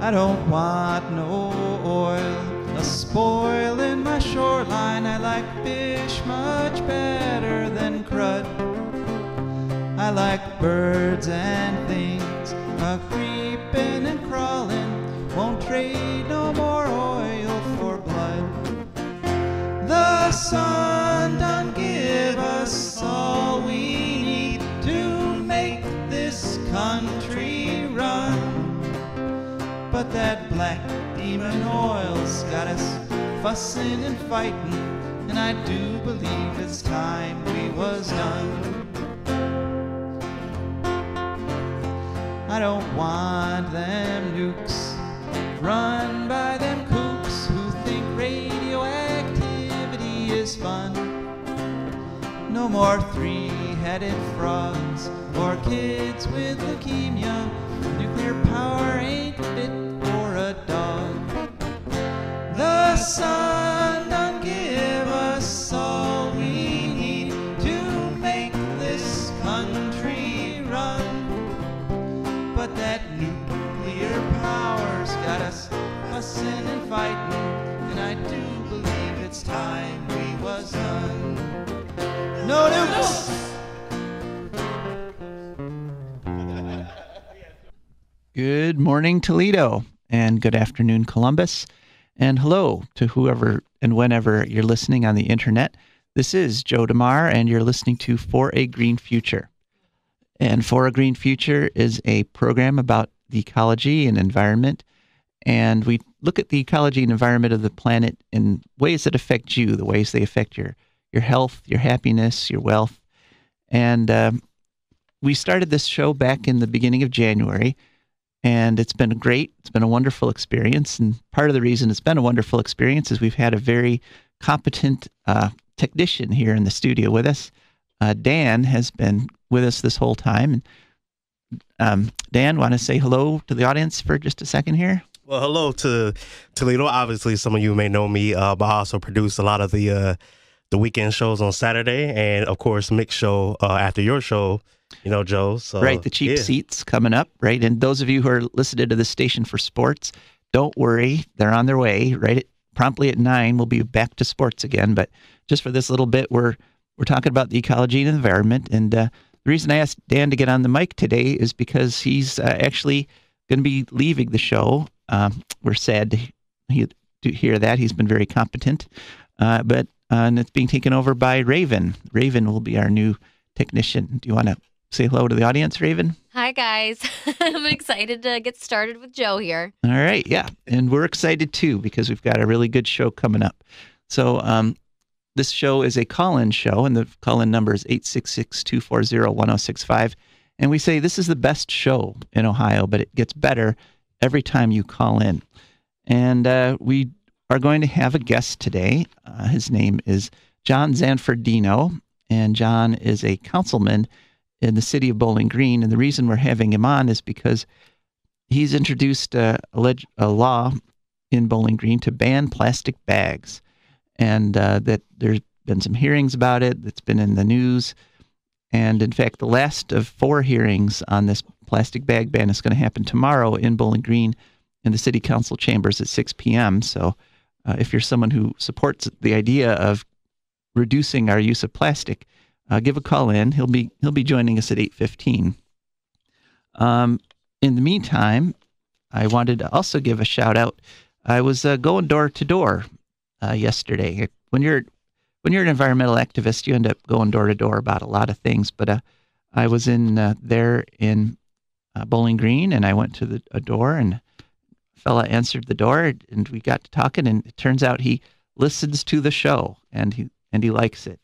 I don't want no oil, a spoil in my shoreline. I like fish much better than crud. I like birds and things, a creeping and crawling. Won't trade no more oil for blood. The sun done give us all we need to make this country run. But that black demon oil's got us fussing and fighting, and I do believe it's time we was done. I don't want them nukes run by them kooks who think radioactivity is fun. No more three-headed frogs or kids with leukemia. Nuclear power ain't fit for a dog. The sun done give us all we need to make this country run. But that nuclear power's got us fussing and fighting, and I do believe it's time we was done. No nukes! Good morning, Toledo, and good afternoon, Columbus, and hello to whoever and whenever you're listening on the internet. This is Joe DeMar, and you're listening to For a Green Future. And For a Green Future is a program about the ecology and environment, and we look at the ecology and environment of the planet in ways that affect you, the ways they affect your health, your happiness, your wealth. And we started this show back in the beginning of January, and it's been great. It's been a wonderful experience. And part of the reason it's been a wonderful experience is we've had a very competent technician here in the studio with us. Dan has been with us this whole time. Dan, want to say hello to the audience for just a second here? Well, hello to Toledo. Obviously, some of you may know me, but I also produce a lot of the weekend shows on Saturday, and of course, mixed show after your show. You know, Joe. So, right, the cheap seats coming up, right? And those of you who are listening to the station for sports, don't worry, they're on their way. Right, promptly at 9, we'll be back to sports again. But just for this little bit, we're talking about the ecology and environment. And the reason I asked Dan to get on the mic today is because he's actually going to be leaving the show. We're sad to hear that. He's been very competent, but it's being taken over by Raven. Raven will be our new technician. Do you want to say hello to the audience, Raven? Hi, guys. I'm excited to get started with Joe here. All right, yeah. And we're excited, too, because we've got a really good show coming up. So this show is a call-in show, and the call-in number is 866-240-1065. And we say this is the best show in Ohio, but it gets better every time you call in. And we are going to have a guest today. His name is John Zanfardino, and John is a councilman in the city of Bowling Green. And the reason we're having him on is because he's introduced a law in Bowling Green to ban plastic bags. And that there's been some hearings about it that's been in the news. And in fact, the last of 4 hearings on this plastic bag ban is going to happen tomorrow in Bowling Green in the city council chambers at 6 p.m. So if you're someone who supports the idea of reducing our use of plastic, give a call in. He'll be joining us at 8:15. In the meantime, I wanted to also give a shout out. I was going door to door yesterday. When you're an environmental activist, you end up going door to door about a lot of things. But I was there in Bowling Green, and I went to a door, and a fella answered the door, and we got to talking. And it turns out he listens to the show, and he likes it.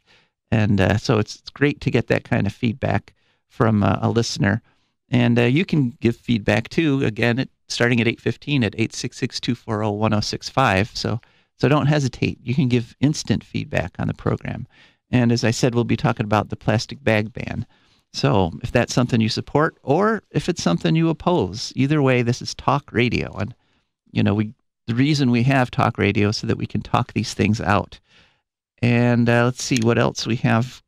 And so it's great to get that kind of feedback from a listener. And you can give feedback too. Again, starting at 8:15 at 866-240-1065. So don't hesitate. You can give instant feedback on the program. And as I said, we'll be talking about the plastic bag ban. So if that's something you support, or if it's something you oppose, either way, this is talk radio. And the reason we have talk radio is so that we can talk these things out. And let's see what else we have.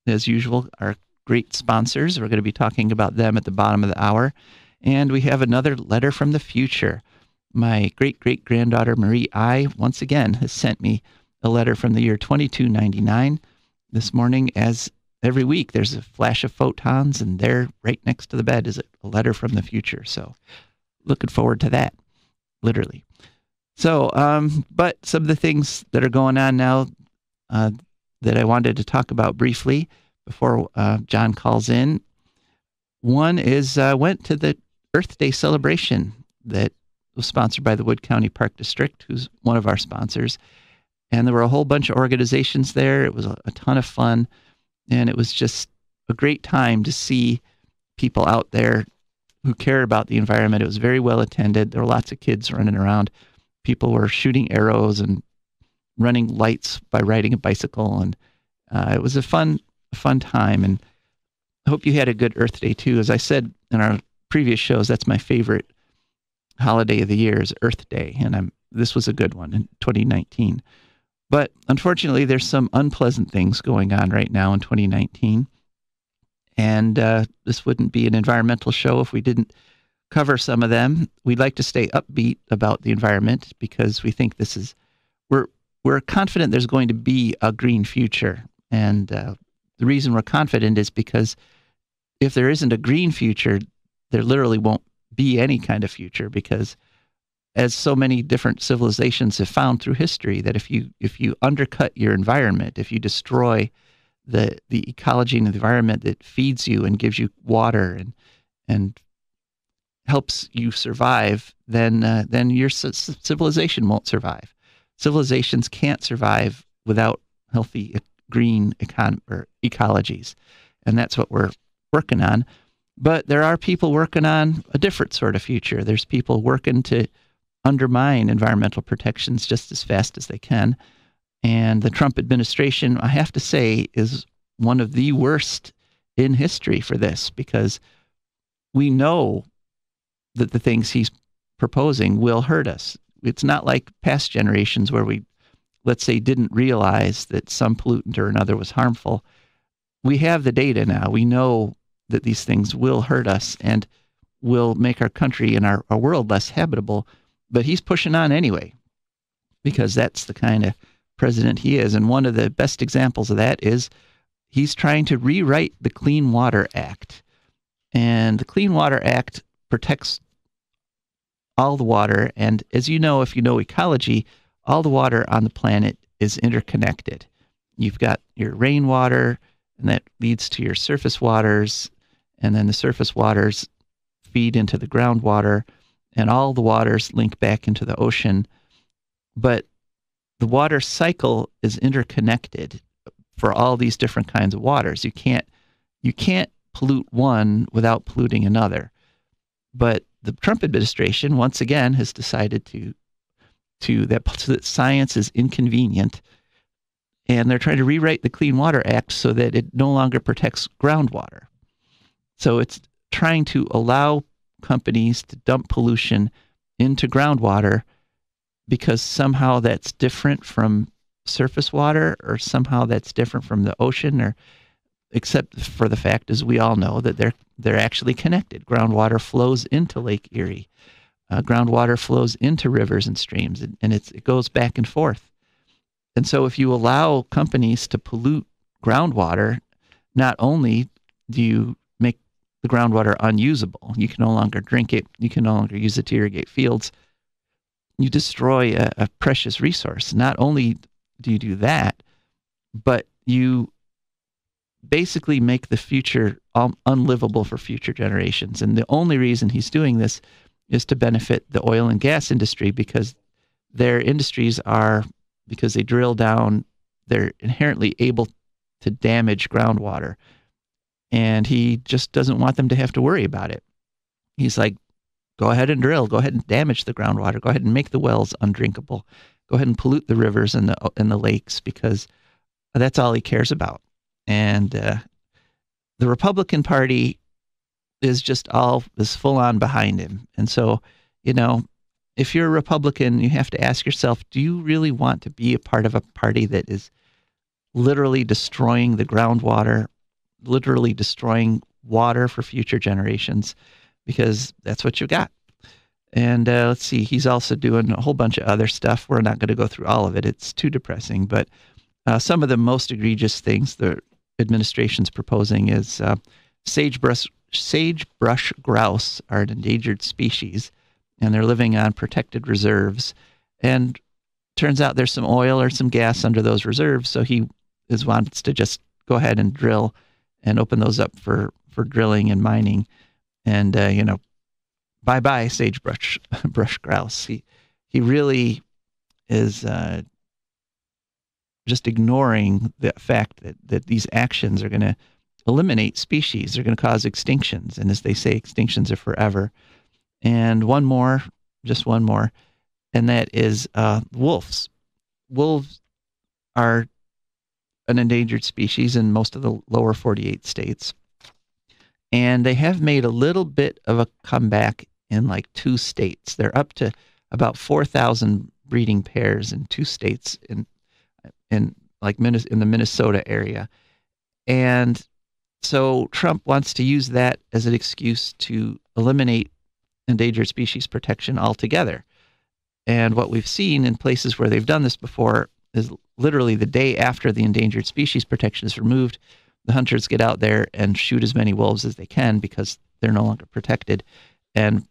As usual, our great sponsors. We're going to be talking about them at the bottom of the hour. And we have another letter from the future. my great-great-granddaughter Marie I, once again, has sent me a letter from the year 2299 this morning. As every week, there's a flash of photons, and there, right next to the bed, is a letter from the future. So looking forward to that, literally. So, but some of the things that are going on now that I wanted to talk about briefly before John calls in. One is went to the Earth Day celebration that was sponsored by the Wood County Park District, who's one of our sponsors. And there were a whole bunch of organizations there. It was a ton of fun. And it was just a great time to see people out there who care about the environment. It was very well attended. There were lots of kids running around. People were shooting arrows and running lights by riding a bicycle. And it was a fun time. And I hope you had a good Earth Day too. As I said in our previous shows, that's my favorite holiday of the year is Earth Day. And this was a good one in 2019. But unfortunately, there's some unpleasant things going on right now in 2019. And this wouldn't be an environmental show if we didn't cover some of them. We'd like to stay upbeat about the environment because we think we're confident there's going to be a green future. And the reason we're confident is because if there isn't a green future, there literally won't be any kind of future, because as so many different civilizations have found through history, that if you undercut your environment, if you destroy the ecology and the environment that feeds you and gives you water and helps you survive, then your civilization won't survive. Civilizations can't survive without healthy green ecologies, and that's what we're working on. But there are people working on a different sort of future. There's people working to undermine environmental protections just as fast as they can. And the Trump administration, I have to say, is one of the worst in history for this, because we know that the things he's proposing will hurt us. It's not like past generations where we, let's say, didn't realize that some pollutant or another was harmful. We have the data now. We know that these things will hurt us and will make our country and our world less habitable. But he's pushing on anyway, because that's the kind of president he is. And one of the best examples of that is he's trying to rewrite the Clean Water Act. And the Clean Water Act protects all the water. And as you know, if you know ecology, all the water on the planet is interconnected. You've got your rainwater, and that leads to your surface waters. And then the surface waters feed into the groundwater, and all the waters link back into the ocean. But the water cycle is interconnected for all these different kinds of waters. You can't pollute one without polluting another. But the Trump administration, once again, has decided that science is inconvenient, and they're trying to rewrite the Clean Water Act so that it no longer protects groundwater. So it's trying to allow companies to dump pollution into groundwater because somehow that's different from surface water, or somehow that's different from the ocean, or except for the fact, as we all know, that they're actually connected. Groundwater flows into Lake Erie. Groundwater flows into rivers and streams, and it goes back and forth. And so if you allow companies to pollute groundwater, not only do you make the groundwater unusable, you can no longer drink it, you can no longer use it to irrigate fields, you destroy a precious resource. Not only do you do that, but you basically make the future unlivable for future generations. And the only reason he's doing this is to benefit the oil and gas industry, because their industries because they drill down, they're inherently able to damage groundwater. And he just doesn't want them to have to worry about it. He's like, go ahead and drill, go ahead and damage the groundwater, go ahead and make the wells undrinkable, go ahead and pollute the rivers and the lakes, because that's all he cares about. And the Republican Party is full on behind him. And so, if you're a Republican, you have to ask yourself, do you really want to be a part of a party that is literally destroying the groundwater, literally destroying water for future generations? Because that's what you got. And let's see, he's also doing a whole bunch of other stuff. We're not going to go through all of it. It's too depressing. But some of the most egregious things the administration's proposing is sagebrush grouse are an endangered species, and they're living on protected reserves. And turns out there's some oil or some gas under those reserves, so he wants to just go ahead and drill and open those up for drilling and mining. And, bye-bye sagebrush grouse. He really is just ignoring the fact that these actions are going to eliminate species. They're going to cause extinctions. And as they say, extinctions are forever. And just one more, and that is wolves. Wolves are an endangered species in most of the lower 48 states. And they have made a little bit of a comeback in like 2 states. They're up to about 4,000 breeding pairs in 2 states in the Minnesota area. And so Trump wants to use that as an excuse to eliminate endangered species protection altogether. And what we've seen in places where they've done this before is literally the day after the endangered species protection is removed, the hunters get out there and shoot as many wolves as they can because they're no longer protected, and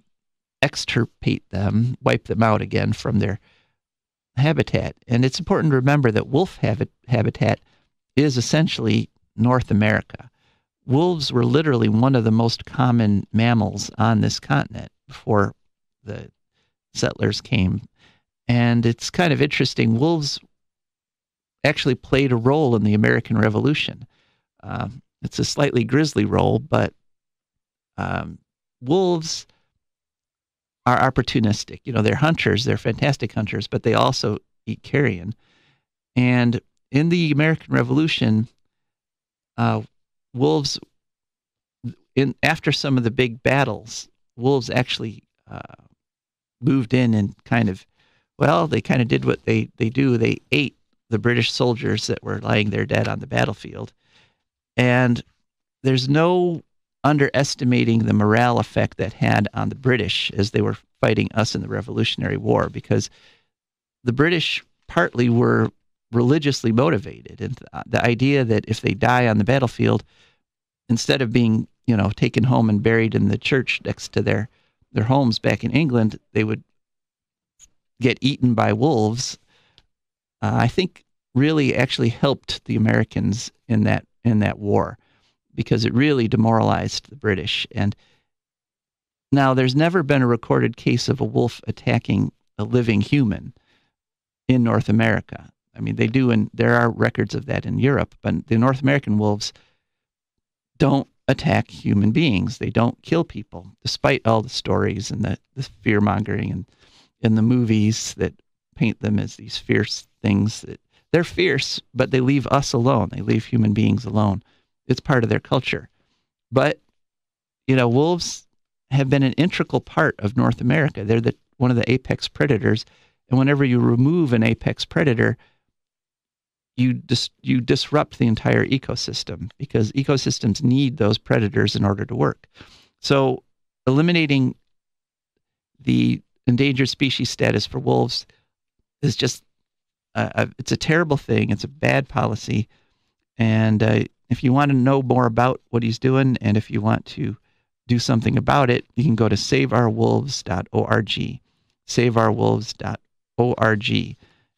extirpate them, wipe them out again from their habitat. And it's important to remember that wolf habitat is essentially North America. Wolves were literally one of the most common mammals on this continent before the settlers came. And it's kind of interesting. Wolves actually played a role in the American Revolution. It's a slightly grisly role, but wolves are opportunistic. They're hunters. They're fantastic hunters, but they also eat carrion. And in the American Revolution, wolves, after some of the big battles, wolves actually moved in and they kind of did what they do. They ate the British soldiers that were lying there dead on the battlefield. And there's no underestimating the morale effect that had on the British as they were fighting us in the Revolutionary War, because the British partly were religiously motivated. And the idea that if they die on the battlefield, instead of being, taken home and buried in the church next to their homes back in England, they would get eaten by wolves, I think really actually helped the Americans in that war, because it really demoralized the British. And now there's never been a recorded case of a wolf attacking a living human in North America. I mean, they do, and there are records of that in Europe, but the North American wolves don't attack human beings. They don't kill people, despite all the stories and the fear-mongering and in the movies that paint them as these fierce things. They're fierce, but they leave us alone. They leave human beings alone. It's part of their culture. But, wolves have been an integral part of North America. They're one of the apex predators. And whenever you remove an apex predator, you disrupt the entire ecosystem, because ecosystems need those predators in order to work. So eliminating the endangered species status for wolves is just, it's a terrible thing. It's a bad policy. And if you want to know more about what he's doing, and if you want to do something about it, you can go to saveourwolves.org, saveourwolves.org.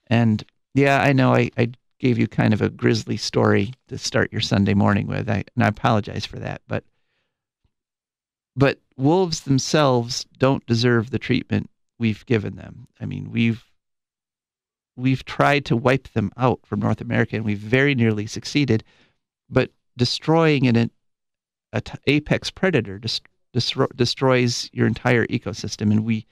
And yeah, I know I gave you kind of a grisly story to start your Sunday morning with, and I apologize for that. But wolves themselves don't deserve the treatment we've given them. I mean, we've tried to wipe them out from North America, and we've very nearly succeeded. But destroying an apex predator destroys your entire ecosystem, and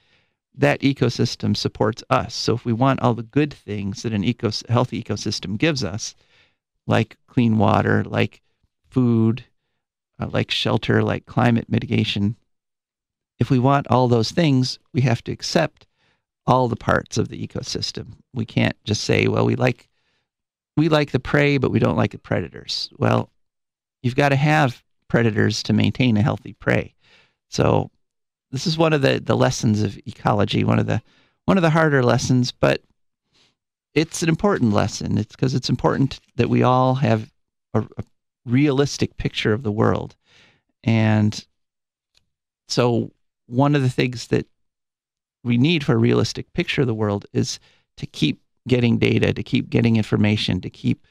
that ecosystem supports us. So if we want all the good things that a healthy ecosystem gives us, like clean water, like food, like shelter, like climate mitigation, if we want all those things, we have to accept all the parts of the ecosystem. We can't just say, well, we like the prey, but we don't like the predators. Well, you've got to have predators to maintain a healthy prey. So this is one of the lessons of ecology, one of the harder lessons, but it's an important lesson. It's because it's important that we all have a realistic picture of the world. And so one of the things that we need for a realistic picture of the world is to keep getting data, to keep getting information, to keep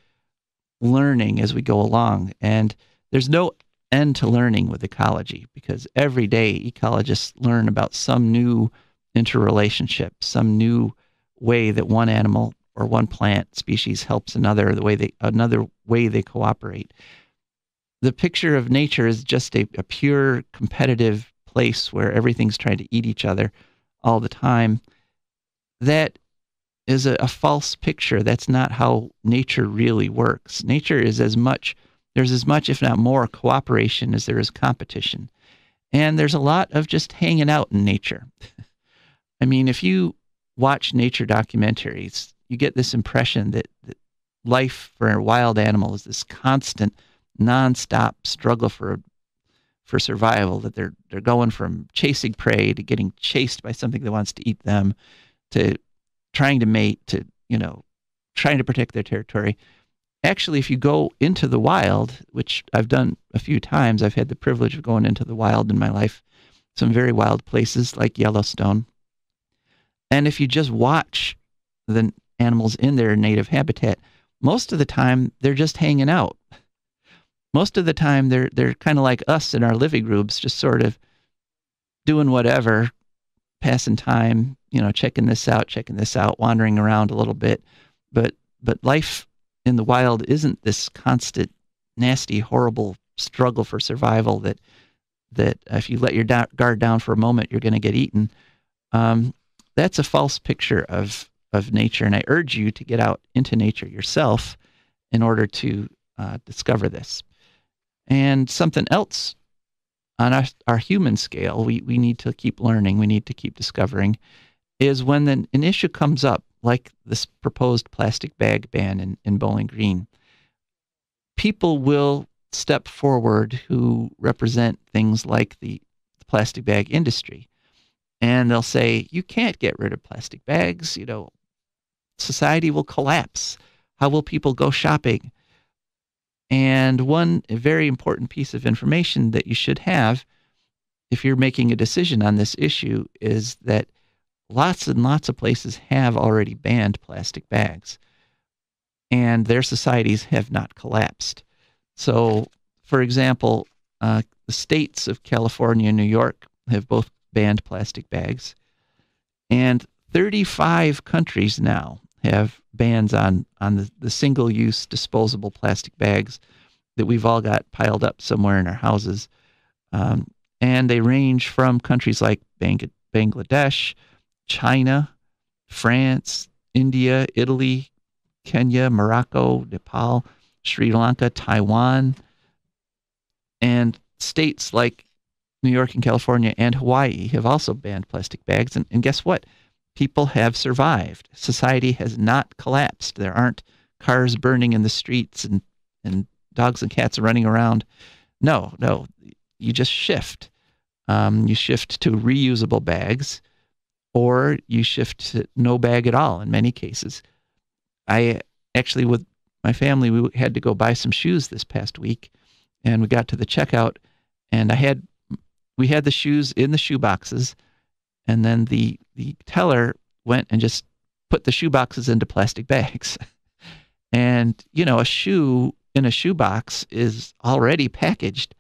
learning as we go along. And there's no end to learning with ecology, because every day ecologists learn about some new interrelationship, some new way that one animal or one plant species helps another, another way they cooperate. The picture of nature is just a pure competitive place where everything's trying to eat each other all the time. That is a false picture. That's not how nature really works. Nature is there's as much, if not more, cooperation as there is competition. And there's a lot of just hanging out in nature. I mean, if you watch nature documentaries, you get this impression that life for a wild animal is this constant, nonstop struggle for survival, that they're going from chasing prey to getting chased by something that wants to eat them, to trying to mate, to, trying to protect their territory. Actually, if you go into the wild, which I've done a few times, I've had the privilege of going into the wild in my life, some very wild places like Yellowstone. And if you just watch the animals in their native habitat, most of the time they're just hanging out. Most of the time they're kind of like us in our living rooms, just sort of doing whatever, passing time, checking this out, wandering around a little bit. But life in the wild isn't this constant, nasty, horrible struggle for survival that if you let your guard down for a moment, you're going to get eaten. That's a false picture of nature, and I urge you to get out into nature yourself in order to discover this. And something else on our human scale, we need to keep learning, we need to keep discovering, is when an issue comes up, like this proposed plastic bag ban in Bowling Green, people will step forward who represent things like the plastic bag industry. And they'll say, you can't get rid of plastic bags, society will collapse. How will people go shopping? And one very important piece of information that you should have if you're making a decision on this issue is that lots and lots of places have already banned plastic bags, and their societies have not collapsed. So, for example, the states of California and New York have both banned plastic bags, and 35 countries now have bans on the single-use disposable plastic bags that we've all got piled up somewhere in our houses. And they range from countries like Bangladesh, China, France, India, Italy, Kenya, Morocco, Nepal, Sri Lanka, Taiwan, and states like New York and California and Hawaii have also banned plastic bags. And guess what? People have survived. Society has not collapsed. There aren't cars burning in the streets and dogs and cats running around. No, you just shift. You shift to reusable bags, or you shift to no bag at all in many cases. I actually, with my family, we had to go buy some shoes this past week, and we got to the checkout, and we had the shoes in the shoe boxes, and then the teller went and just put the shoe boxes into plastic bags. And, a shoe in a shoe box is already packaged.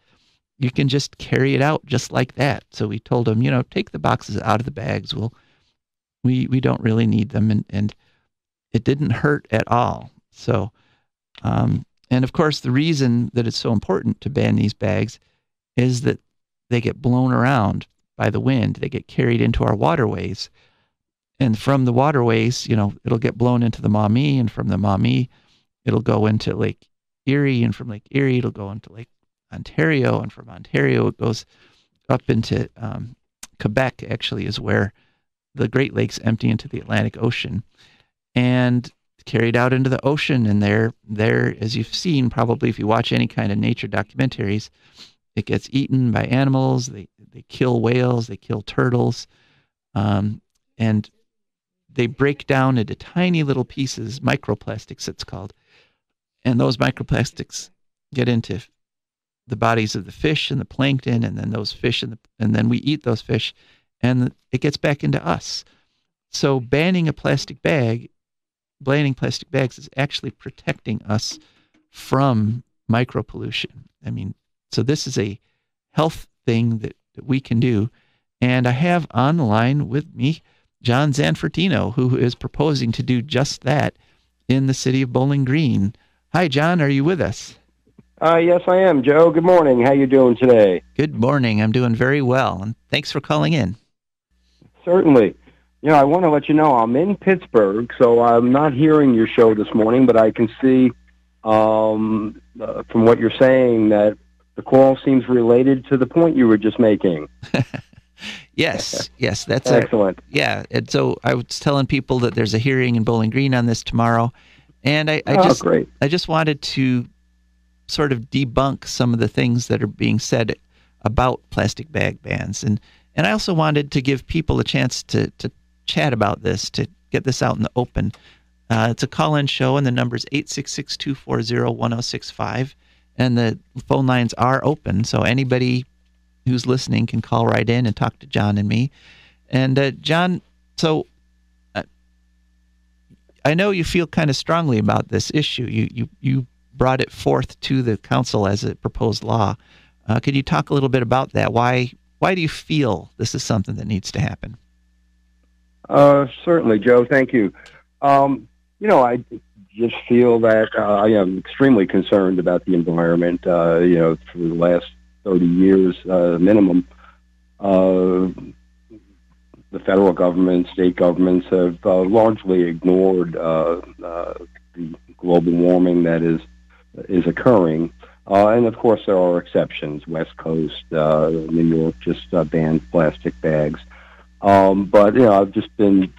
You can just carry it out just like that. So we told them, take the boxes out of the bags. We don't really need them. And it didn't hurt at all. So, and of course, the reason that it's so important to ban these bags is that they get blown around by the wind. They get carried into our waterways. And from the waterways, it'll get blown into the Maumee, and from the Maumee, it'll go into Lake Erie, and from Lake Erie, it'll go into Lake Ontario, and from Ontario, it goes up into Quebec, actually, is where the Great Lakes empty into the Atlantic Ocean, and carried out into the ocean. And there, as you've seen, probably if you watch any kind of nature documentaries, It gets eaten by animals. They kill whales. They kill turtles, and they break down into tiny little pieces, microplastics it's called, and those microplastics get into the bodies of the fish and the plankton, and then those fish and then we eat those fish, and it gets back into us. So banning plastic bags is actually protecting us from micropollution. I mean, so this is a health thing that we can do. And I have on the line with me John Zanfardino, who is proposing to do just that in the city of Bowling Green. Hi, John. Are you with us? Yes, I am, Joe. Good morning. How you doing today? Good morning. I'm doing very well, and thanks for calling in. Certainly. I want to let you know I'm in Pittsburgh, so I'm not hearing your show this morning, but I can see from what you're saying that the call seems related to the point you were just making. Yes, that's excellent. And so I was telling people that there's a hearing in Bowling Green on this tomorrow, and I just wanted to sort of debunk some of the things that are being said about plastic bag bans, and I also wanted to give people a chance to chat about this, to get this out in the open. It's a call-in show, and the number is 866-240-1065, and the phone lines are open, so anybody who's listening can call right in and talk to John and me. And John, so I know you feel kind of strongly about this issue. You brought it forth to the council as a proposed law. Could you talk a little bit about that? Why do you feel this is something that needs to happen? Certainly, Joe. Thank you. I just feel that I am extremely concerned about the environment. For the last 30 years minimum, the federal government, state governments have largely ignored the global warming that is occurring. And of course, there are exceptions. West Coast, New York just banned plastic bags. But I've just been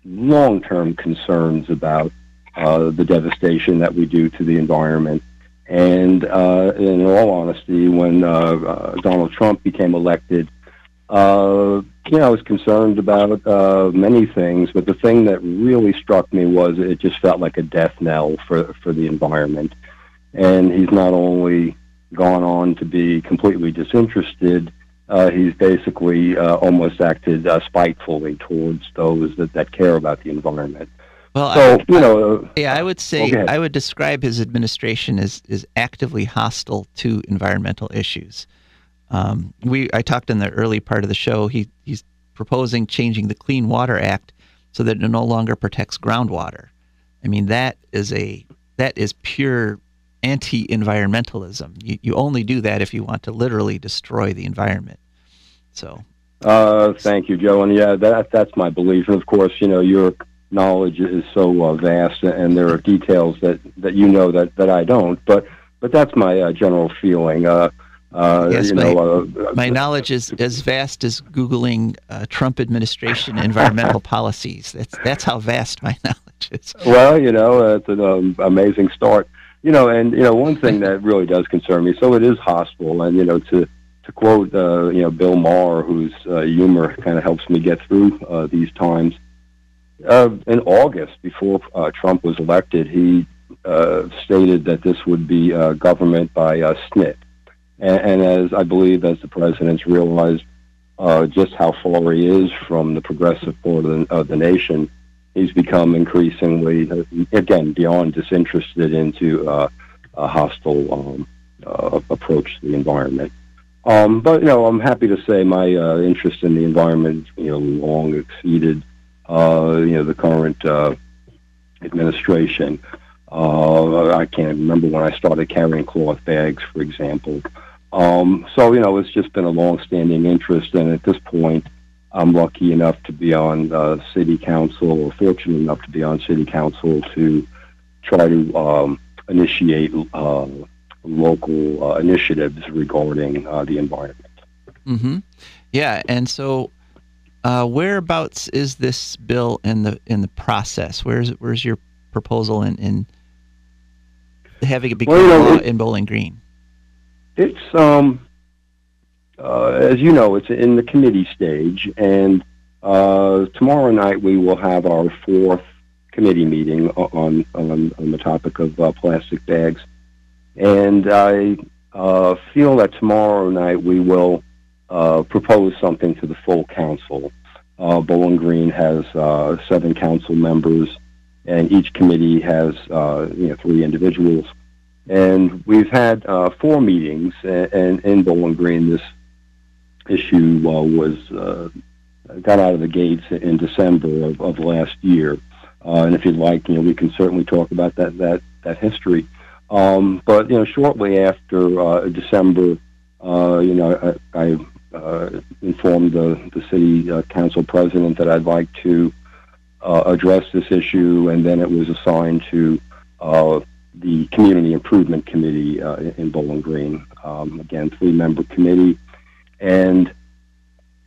long-term concerns about the devastation that we do to the environment. And in all honesty, when Donald Trump became elected, I was concerned about many things, but the thing that really struck me was it just felt like a death knell for the environment. And he's not only gone on to be completely disinterested, he's basically almost acted spitefully towards those that care about the environment. Well, so, I would say I would describe his administration as actively hostile to environmental issues. I talked in the early part of the show. He's proposing changing the Clean Water Act so that it no longer protects groundwater. I mean, that is pure anti-environmentalism. You only do that if you want to literally destroy the environment. So, thank you, Joe. And that's my belief. And of course, your knowledge is so vast, and there are details that that I don't. But that's my general feeling. Yes, my knowledge is as vast as Googling Trump administration environmental policies. That's how vast my knowledge is. Well, it's an amazing start. One thing that really does concern me, so it is hostile, and to quote Bill Maher, whose humor kind of helps me get through these times. In August, before Trump was elected, he stated that this would be government by snit. And as I believe, as the president's realized just how far he is from the progressive part of the nation, he's become increasingly, again, beyond disinterested into a hostile approach to the environment. But I'm happy to say my interest in the environment, long exceeded, the current administration. I can't remember when I started carrying cloth bags, for example. So it's just been a long-standing interest, and at this point, I'm lucky enough to be on city council, or fortunate enough to be on city council to try to initiate local initiatives regarding the environment. Mm-hmm. Yeah, and so whereabouts is this bill in the process? Where's your proposal in having it become law in Bowling Green? It's as you know, it's in the committee stage, and tomorrow night we will have our fourth committee meeting on the topic of plastic bags. And I feel that tomorrow night we will propose something to the full council. Bowling Green has 7 council members, and each committee has 3 individuals. And we've had 4 meetings, and in Bowling Green this issue got out of the gates in December of last year. And if you'd like, we can certainly talk about that history. But shortly after December, I informed the city council president that I'd like to address this issue, and then it was assigned to the Community Improvement Committee in Bowling Green. Again, 3-member committee, and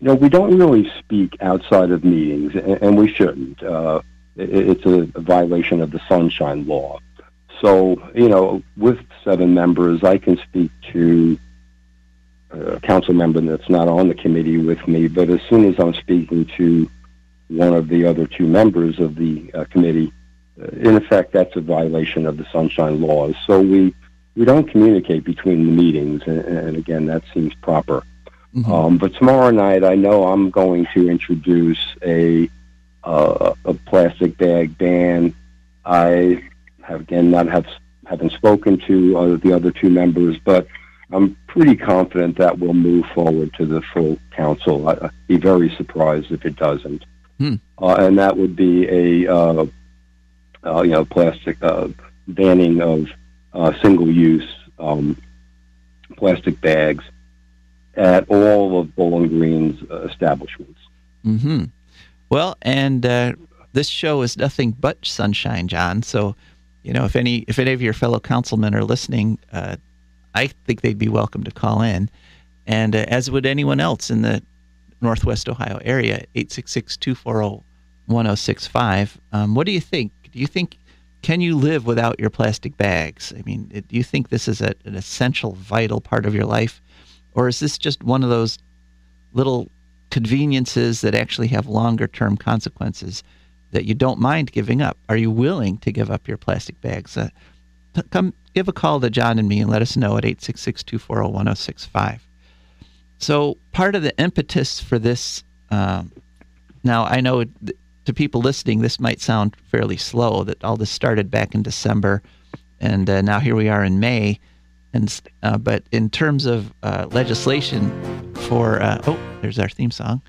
we don't really speak outside of meetings, and we shouldn't. It's a violation of the Sunshine Law. So, with 7 members, I can speak to a council member that's not on the committee with me, but as soon as I'm speaking to one of the other 2 members of the committee, in effect, that's a violation of the Sunshine Laws. So we don't communicate between the meetings, and again, that seems proper. Mm-hmm. But tomorrow night, I know I'm going to introduce a plastic bag ban. I haven't spoken to the other 2 members, but I'm pretty confident that we'll move forward to the full council. I'd be very surprised if it doesn't. And that would be a plastic banning of single-use plastic bags at all of Bowling Green's establishments. Mm-hmm. Well, and this show is nothing but sunshine, John. So, if any of your fellow councilmen are listening, I think they'd be welcome to call in, and as would anyone else in the Northwest Ohio area. 866-240-1065. What do you think? Do you think, can you live without your plastic bags? I mean, do you think this is an essential, vital part of your life, or is this just one of those little conveniences that actually have longer-term consequences that you don't mind giving up? Are you willing to give up your plastic bags? Come give a call to John and me and let us know at 866-240-1065. So part of the impetus for this, now I know to people listening, this might sound fairly slow, that all this started back in December, and now here we are in May. But in terms of legislation for, there's our theme song.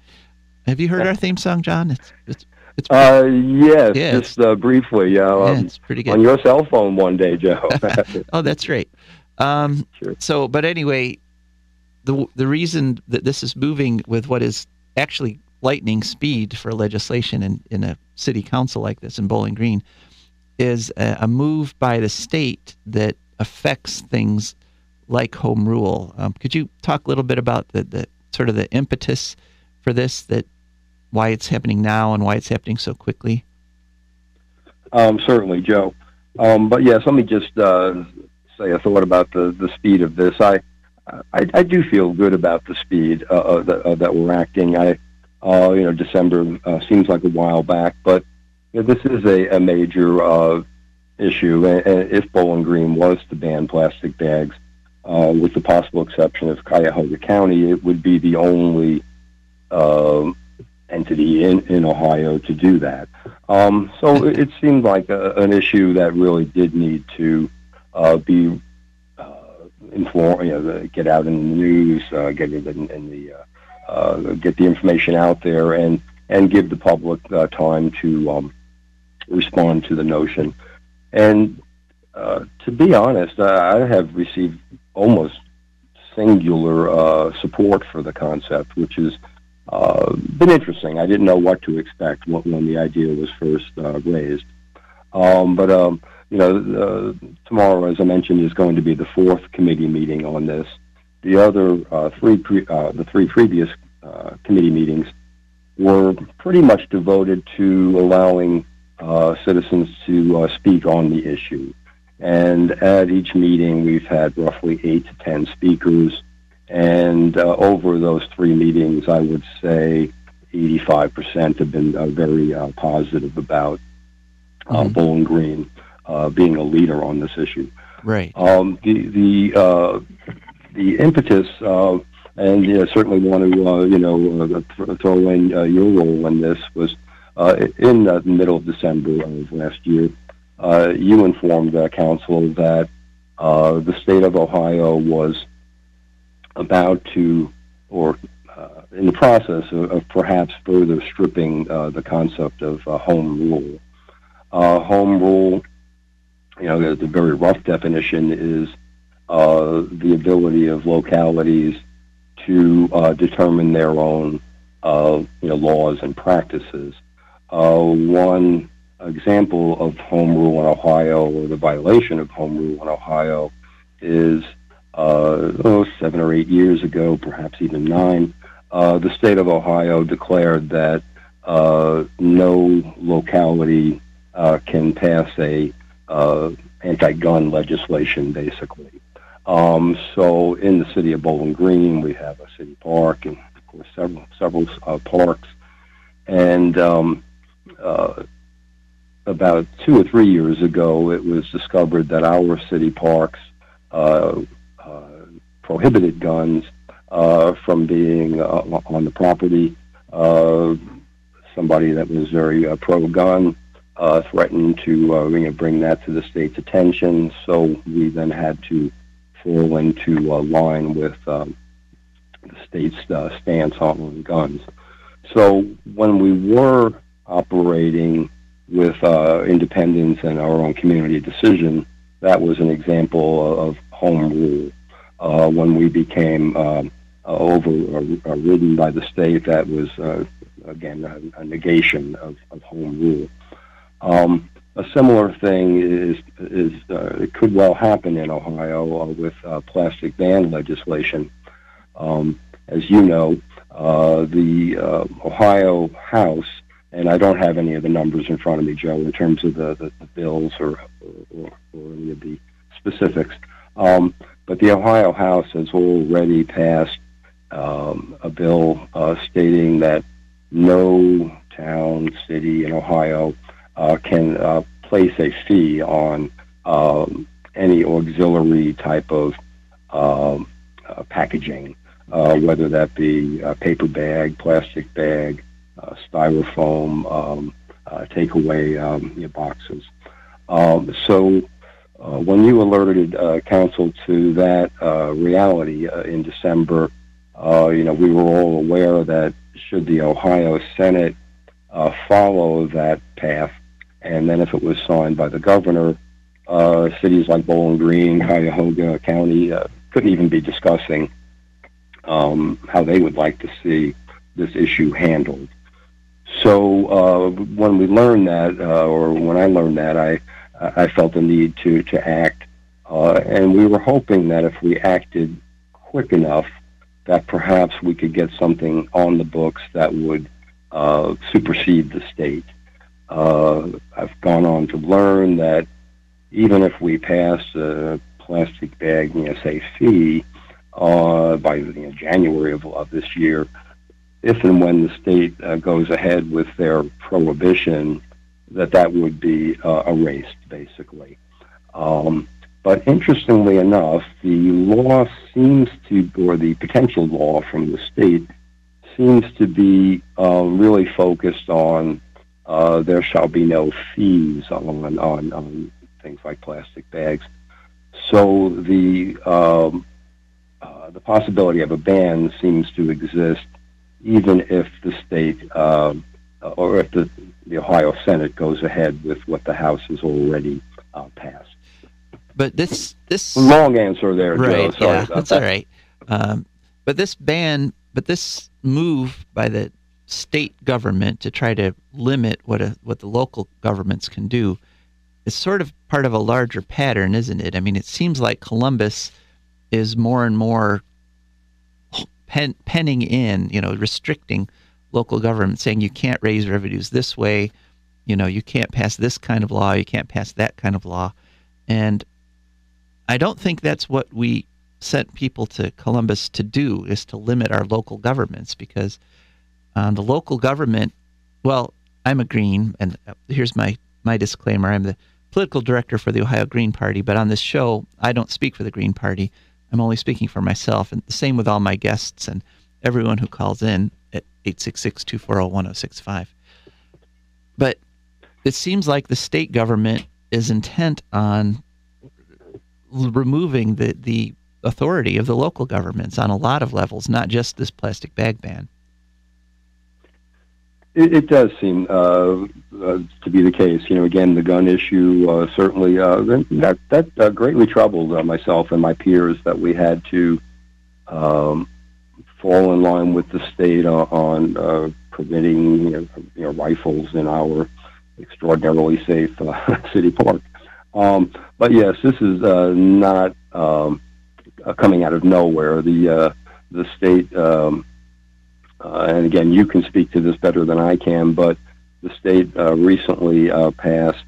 Have you heard our theme song, John? It's yes, yeah, just briefly. It's pretty good. On your cell phone one day, Joe. Oh, that's right. Sure. So, but anyway, the reason that this is moving with what is actually lightning speed for legislation in a city council like this in Bowling Green is a move by the state that affects things like home rule. Could you talk a little bit about the sort of the impetus for this, that why it's happening now and why it's happening so quickly? Certainly, Joe. But yes, let me just say a thought about the speed of this. I do feel good about the speed that we're acting. December seems like a while back, but this is a major issue. And if Bowling Green was to ban plastic bags, with the possible exception of Cuyahoga County, it would be the only entity in Ohio to do that. So it seemed like an issue that really did need to be informed, get out in the news, get the information out there, and give the public time to respond to the notion. And to be honest, I have received almost singular support for the concept, which has been interesting. I didn't know what to expect when the idea was first raised. Tomorrow, as I mentioned, is going to be the fourth committee meeting on this. The other three previous committee meetings were pretty much devoted to allowing citizens to speak on the issue. And at each meeting, we've had roughly 8 to 10 speakers, And over those 3 meetings, I would say 85% have been very positive about Bowling Green being a leader on this issue. Right. The impetus, and certainly want to throw in your role in this, was in the middle of December of last year. You informed council that the state of Ohio was about to, or in the process of perhaps further stripping the concept of home rule. Home rule, the very rough definition is the ability of localities to determine their own laws and practices. One example of home rule in Ohio, or the violation of home rule in Ohio, is 7 or 8 years ago, perhaps even 9, the state of Ohio declared that no locality can pass a anti-gun legislation, basically. So in the city of Bowling Green, we have a city park and, of course, several parks. And about 2 or 3 years ago, it was discovered that our city parks prohibited guns from being on the property. Somebody that was very pro-gun threatened to bring that to the state's attention, so we then had to fall into line with the state's stance on guns. So when we were operating with independence and our own community decision, that was an example of home rule. When we became overridden by the state, that was, again, a negation of home rule. A similar thing is it could well happen in Ohio with plastic ban legislation. As you know, the Ohio House, and I don't have any of the numbers in front of me, Joe, in terms of the bills or any of the specifics, but the Ohio House has already passed a bill stating that no town, city in Ohio can place a fee on any auxiliary type of packaging, whether that be a paper bag, plastic bag, styrofoam, takeaway boxes. So when you alerted council to that reality in December, we were all aware that should the Ohio Senate follow that path, and then if it was signed by the governor, cities like Bowling Green, Cuyahoga County couldn't even be discussing how they would like to see this issue handled. So when we learned that, or when I learned that, I felt the need to act, and we were hoping that if we acted quick enough, that perhaps we could get something on the books that would supersede the state. I've gone on to learn that even if we pass a plastic bag, say, fee by January of this year, if and when the state goes ahead with their prohibition, that would be erased, basically. But interestingly enough, the law seems to, or the potential law from the state, seems to be really focused on there shall be no fees on things like plastic bags. So the possibility of a ban seems to exist, even if the state or if the Ohio Senate goes ahead with what the House has already passed. But this long answer there, right? Joe. Sorry Yeah, about that's that. all right. But this move by the state government to try to limit what the local governments can do is sort of part of a larger pattern, isn't it? I mean, it seems like Columbus is more and more penning in, restricting local government, saying you can't raise revenues this way, you can't pass this kind of law, you can't pass that kind of law. And I don't think that's what we sent people to Columbus to do is to limit our local governments, because the local government, well, I'm a Green, and here's my disclaimer. I'm the political director for the Ohio Green Party, but on this show, I don't speak for the Green Party. I'm only speaking for myself, and the same with all my guests and everyone who calls in at 866-240-1065. But it seems like the state government is intent on removing the authority of the local governments on a lot of levels, not just this plastic bag ban. It does seem to be the case. Again, the gun issue certainly that greatly troubled myself and my peers, that we had to fall in line with the state on permitting rifles in our extraordinarily safe city park. But yes, this is not coming out of nowhere. The state. And again, you can speak to this better than I can, but the state recently passed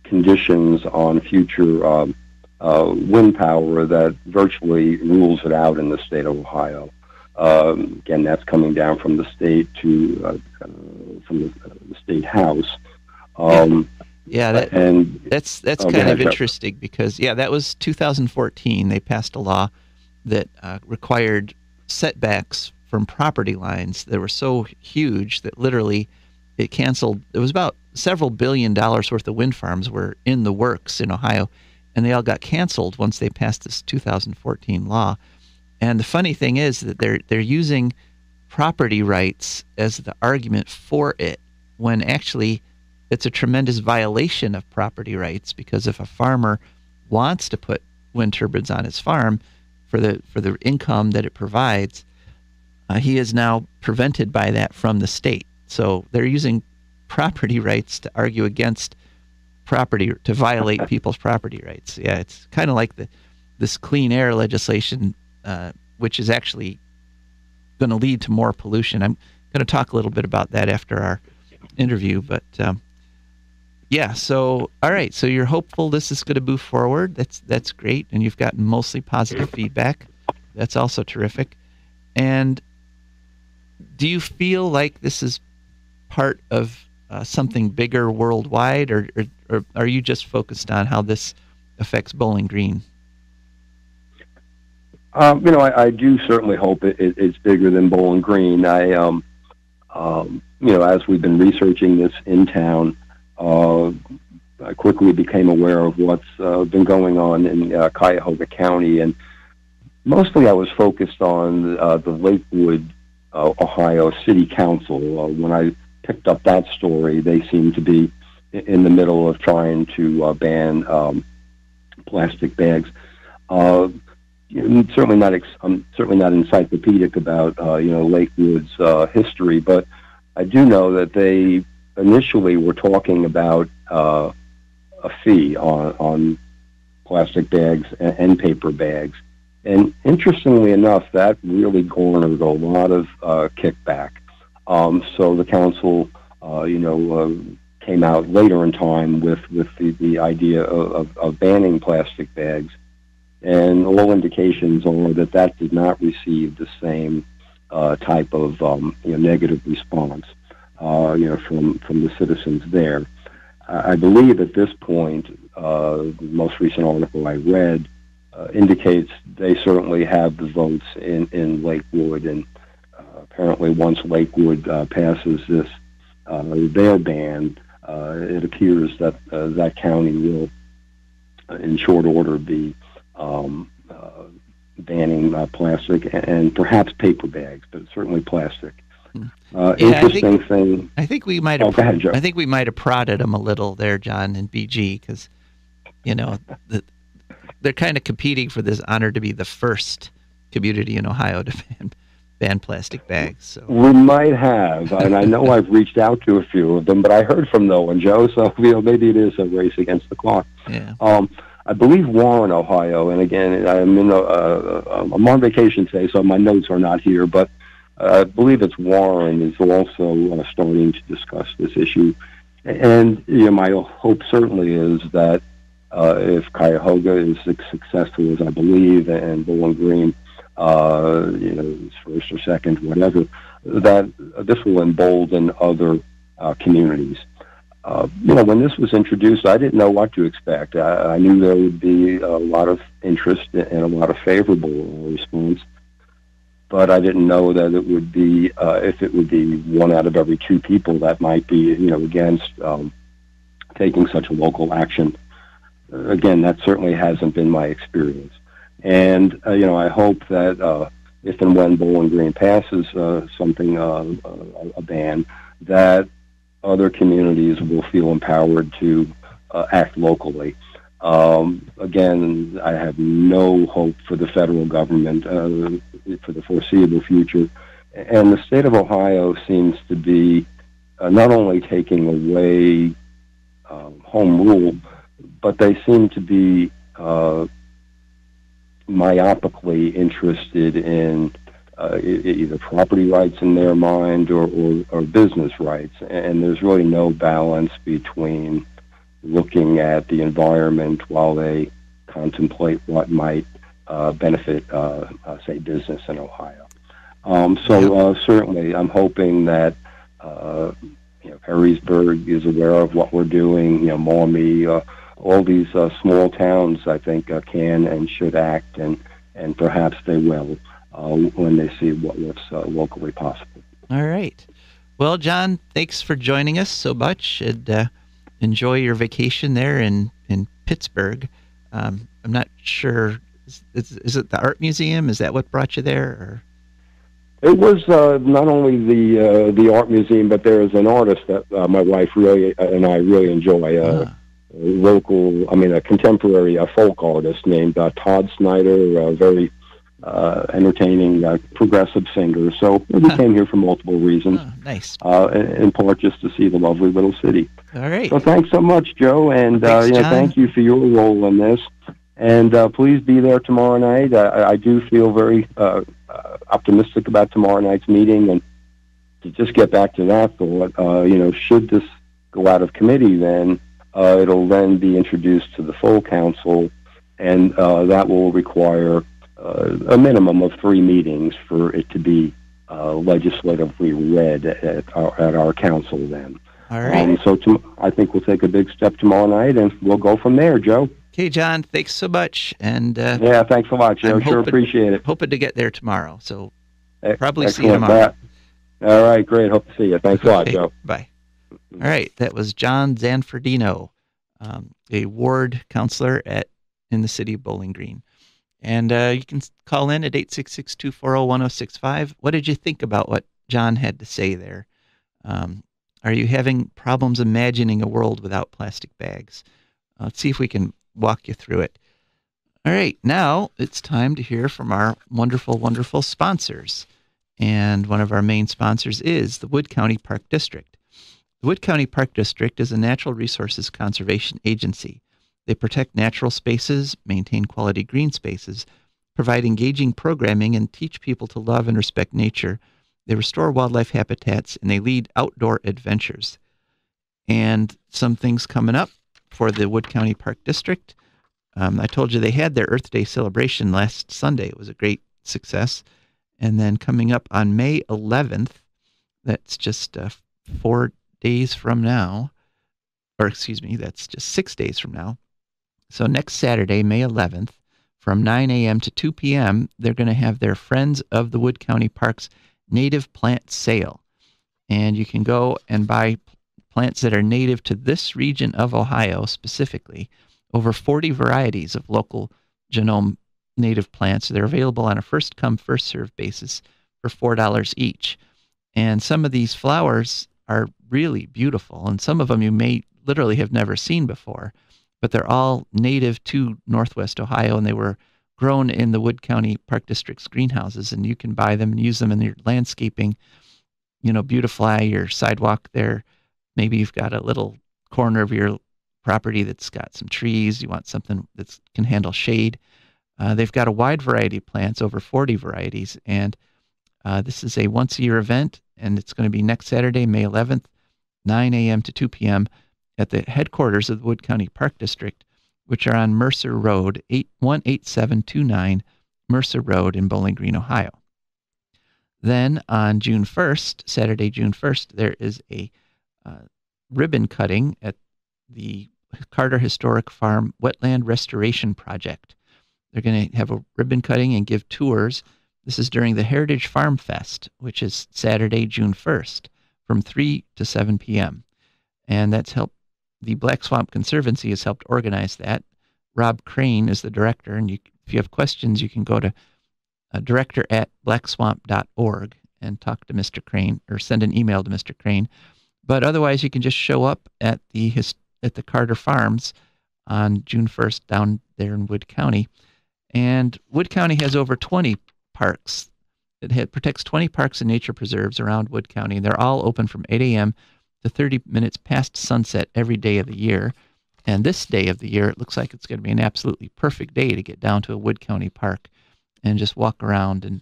conditions on future wind power that virtually rules it out in the state of Ohio. Again, that's coming down from the state to from the state house. That's kind of interesting, because that was 2014. They passed a law that required setbacks from property lines that were so huge that literally it canceled. It was about several $1 billion worth of wind farms were in the works in Ohio, and they all got canceled once they passed this 2014 law. And the funny thing is that they're using property rights as the argument for it, when actually it's a tremendous violation of property rights, because if a farmer wants to put wind turbines on his farm for the income that it provides, he is now prevented by that from the state. So they're using property rights to argue against property, to violate people's property rights. Yeah, it's kind of like this clean air legislation, which is actually going to lead to more pollution. I'm going to talk a little bit about that after our interview. But so all right, so you're hopeful this is going to move forward. That's great, and you've gotten mostly positive feedback. That's also terrific. And do you feel like this is part of something bigger worldwide, or are you just focused on how this affects Bowling Green? I do certainly hope it's bigger than Bowling Green. I as we've been researching this in town, I quickly became aware of what's been going on in Cuyahoga County, and mostly I was focused on the Lakewood, Ohio City Council. When I picked up that story, they seemed to be in the middle of trying to ban plastic bags. I'm certainly not encyclopedic about Lakewood's history, but I do know that they initially were talking about a fee on plastic bags and paper bags. And interestingly enough, that really garnered a lot of kickback. So the council, came out later in time with the idea of banning plastic bags, and all indications are that did not receive the same type of negative response, from the citizens there. I believe at this point, the most recent article I read indicates they certainly have the votes in Lakewood, and apparently once Lakewood passes this their ban, it appears that that county will, in short order, be banning plastic and perhaps paper bags, but certainly plastic. Interesting thing. I think we might have. Go ahead, Joe. I think we might have prodded them a little there, John, and BG, because they're kind of competing for this honor to be the first community in Ohio to ban plastic bags. So we might have, and I know I've reached out to a few of them, but I heard from no one, Joe. So maybe it is a race against the clock. Yeah. I believe Warren, Ohio, and again, I'm on vacation today, so my notes are not here, but I believe it's Warren is also starting to discuss this issue. And my hope certainly is that if Cuyahoga is as successful as I believe, and Bowling Green, is first or second, whatever, that this will embolden other communities. When this was introduced, I didn't know what to expect. I knew there would be a lot of interest and a lot of favorable response, but I didn't know that it would be, if it would be 1 out of every 2 people that might be, against taking such a local action. Again, that certainly hasn't been my experience. And, I hope that if and when Bowling Green passes something, a ban, that other communities will feel empowered to act locally. Again, I have no hope for the federal government for the foreseeable future. And the state of Ohio seems to be not only taking away home rule, but they seem to be myopically interested in either property rights in their mind or business rights. And there's really no balance between looking at the environment while they contemplate what might benefit, say, business in Ohio. Certainly I'm hoping that Perrysburg is aware of what we're doing, Maumee, all these small towns, I think, can and should act, and perhaps they will when they see what's locally possible. All right. Well, John, thanks for joining us so much, and enjoy your vacation there in Pittsburgh. I'm not sure, is it the art museum? Is that what brought you there? Or? It was not only the art museum, but there is an artist that my wife really and I really enjoy. A contemporary folk artist named Todd Snyder, a very entertaining, progressive singer. So we came here for multiple reasons. Oh, nice. In part just to see the lovely little city. All right. So thanks so much, Joe, and Thanks, thank you for your role in this. And please be there tomorrow night. I do feel very optimistic about tomorrow night's meeting. And to just get back to that thought, should this go out of committee, then it'll then be introduced to the full council, and that will require a minimum of 3 meetings for it to be legislatively read at our council then. All right. I think we'll take a big step tomorrow night, and we'll go from there, Joe. Okay, John, thanks so much. And yeah, thanks a lot, Joe. Sure appreciate it. Hoping to get there tomorrow, so probably Excellent. See you tomorrow. All right, great. Hope to see you. Thanks a lot, Joe. Bye. All right, that was John Zanfardino, a ward counselor in the city of Bowling Green. And you can call in at 866-240-1065. What did you think about what John had to say there? Are you having problems imagining a world without plastic bags? Let's see if we can walk you through it. All right, now it's time to hear from our wonderful, wonderful sponsors. And one of our main sponsors is the Wood County Park District. The Wood County Park District is a natural resources conservation agency. They protect natural spaces, maintain quality green spaces, provide engaging programming, and teach people to love and respect nature. They restore wildlife habitats, and they lead outdoor adventures. And some things coming up for the Wood County Park District. I told you they had their Earth Day celebration last Sunday. It was a great success. And then coming up on May 11th, that's just 4 days from now, or excuse me, that's just 6 days from now. So next Saturday, May 11th, from 9 a.m. to 2 p.m., they're going to have their Friends of the Wood County Parks Native Plant Sale. And you can go and buy plants that are native to this region of Ohio specifically. Over 40 varieties of local genome native plants. They're available on a first-come, first-served basis for $4 each. And some of these flowers are really beautiful, and some of them you may literally have never seen before, but they're all native to Northwest Ohio, and they were grown in the Wood County Park District's greenhouses, and you can buy them and use them in your landscaping, beautify your sidewalk there. Maybe you've got a little corner of your property that's got some trees. You want something that can handle shade. They've got a wide variety of plants, over 40 varieties, and this is a once-a-year event, and it's going to be next Saturday, May 11th, 9 a.m. to 2 p.m. at the headquarters of the Wood County Park District, which are on Mercer Road, 18729 Mercer Road in Bowling Green, Ohio. Then on June 1st, Saturday, June 1st, there is a ribbon cutting at the Carter Historic Farm Wetland Restoration Project. They're going to have a ribbon cutting and give tours. This is during the Heritage Farm Fest, which is Saturday, June 1st, from 3 to 7 p.m. And that's helped. The Black Swamp Conservancy has helped organize that. Rob Crane is the director, and if you have questions, you can go to director@blackswamp.org and talk to Mr. Crane or send an email to Mr. Crane. But otherwise, you can just show up at the Carter Farms on June 1st down there in Wood County. And Wood County has over 20 parks. It protects 20 parks and nature preserves around Wood County. They're all open from 8 a.m. to 30 minutes past sunset every day of the year. And this day of the year, it looks like it's going to be an absolutely perfect day to get down to a Wood County park and just walk around and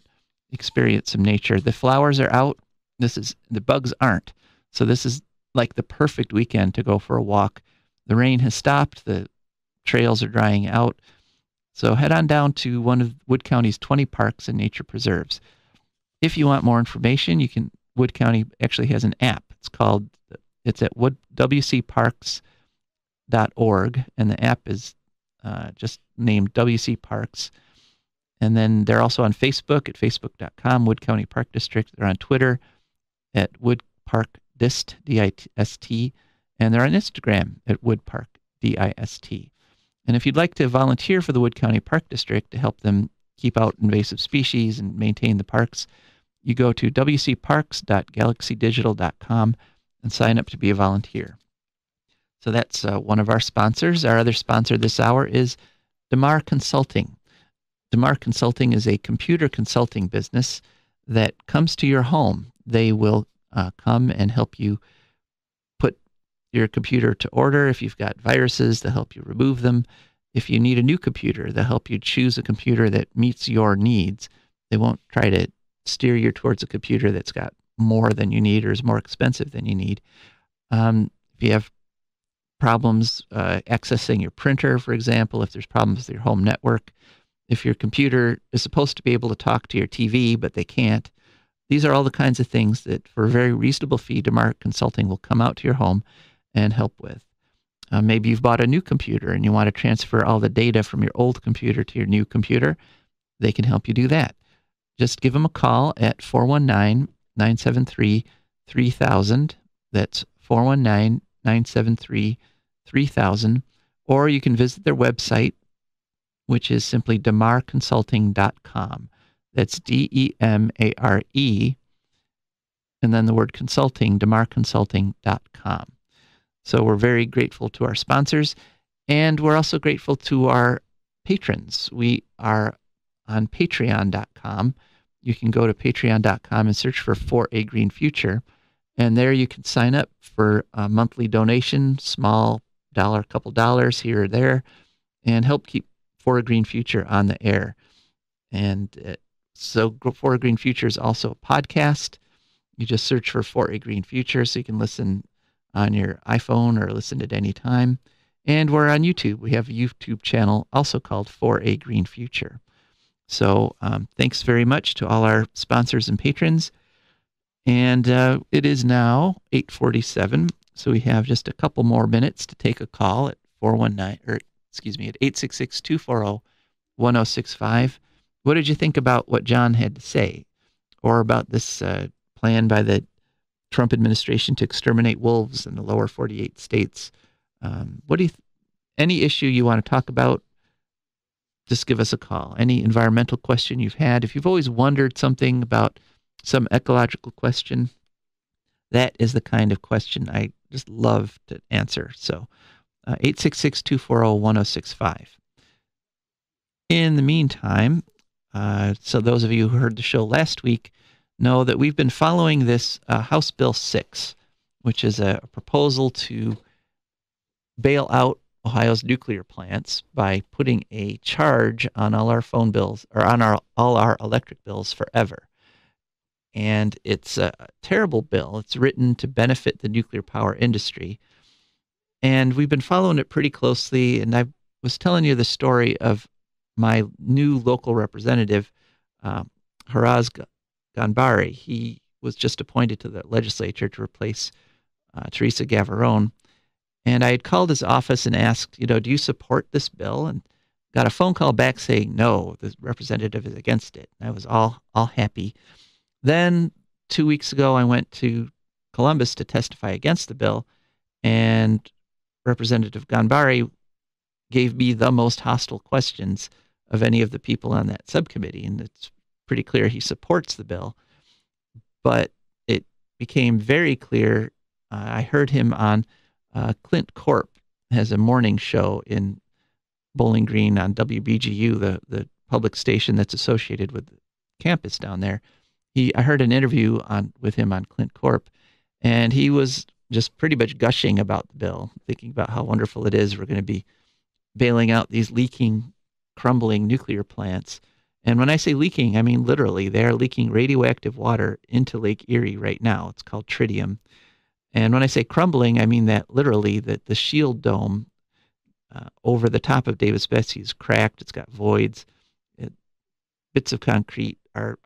experience some nature. The flowers are out. The bugs aren't. So this is like the perfect weekend to go for a walk. The rain has stopped. The trails are drying out. So head on down to one of Wood County's 20 parks and nature preserves. If you want more information, Wood County actually has an app. It's at wcparks.org, and the app is just named WC Parks. And then they're also on Facebook at facebook.com, Wood County Park District. They're on Twitter at Wood Park Dist, D-I-S-T, and they're on Instagram at Wood Park, D-I-S-T. And if you'd like to volunteer for the Wood County Park District to help them keep out invasive species and maintain the parks, you go to wcparks.galaxydigital.com and sign up to be a volunteer. So that's one of our sponsors. Our other sponsor this hour is DeMar Consulting. DeMar Consulting is a computer consulting business that comes to your home. They will come and help you put your computer to order. If you've got viruses, they'll help you remove them. If you need a new computer, they'll help you choose a computer that meets your needs. They won't try to steer you towards a computer that's got more than you need or is more expensive than you need. If you have problems accessing your printer, for example, if there's problems with your home network, if your computer is supposed to be able to talk to your TV, but they can't, these are all the kinds of things that for a very reasonable fee, DeMar Consulting will come out to your home and help with. Maybe you've bought a new computer and you want to transfer all the data from your old computer to your new computer. They can help you do that. Just give them a call at 419-973-3000. That's 419-973-3000. Or you can visit their website, which is simply demarconsulting.com. That's D-E-M-A-R-E, and then the word consulting, demarconsulting.com. So we're very grateful to our sponsors, and we're also grateful to our patrons. We are on patreon.com. You can go to patreon.com and search for A Green Future, and there you can sign up for a monthly donation, small dollar, couple dollars here or there, and help keep For a Green Future on the air. And so For a Green Future is also a podcast. You just search for A Green Future so you can listen on your iPhone or listen at any time. And we're on YouTube. We have a YouTube channel also called For a Green Future. So thanks very much to all our sponsors and patrons. And it is now 8:47, so we have just a couple more minutes to take a call at 866-240-1065. What did you think about what John had to say, or about this plan by the Trump administration to exterminate wolves in the lower 48 states? What do you any issue you want to talk about? Just give us a call. Any environmental question you've had, if you've always wondered something about some ecological question, that is the kind of question I just love to answer. So 866-240-1065. In the meantime, so those of you who heard the show last week know that we've been following this House Bill 6, which is a proposal to bail out Ohio's nuclear plants by putting a charge on all our phone bills, or on all our electric bills forever. And it's a terrible bill. It's written to benefit the nuclear power industry. And we've been following it pretty closely, and I've was telling you the story of my new local representative, Haraz Ganbari. He was just appointed to the legislature to replace Teresa Gavarone. And I had called his office and asked, do you support this bill? And got a phone call back saying, no, the representative is against it. And I was all happy. Then 2 weeks ago, I went to Columbus to testify against the bill, and Representative Ganbari gave me the most hostile questions of any of the people on that subcommittee. And it's pretty clear he supports the bill. But it became very clear. I heard him on Clint Corp has a morning show in Bowling Green on WBGU, the public station that's associated with the campus down there. I heard an interview with him on Clint Corp, and he was just pretty much gushing about the bill, thinking about how wonderful it is. We're going to be bailing out these leaking, crumbling nuclear plants. And when I say leaking, I mean literally. They are leaking radioactive water into Lake Erie right now. It's called tritium. And when I say crumbling, I mean that literally, that the shield dome over the top of Davis-Besse is cracked. It's got voids. Bits of concrete are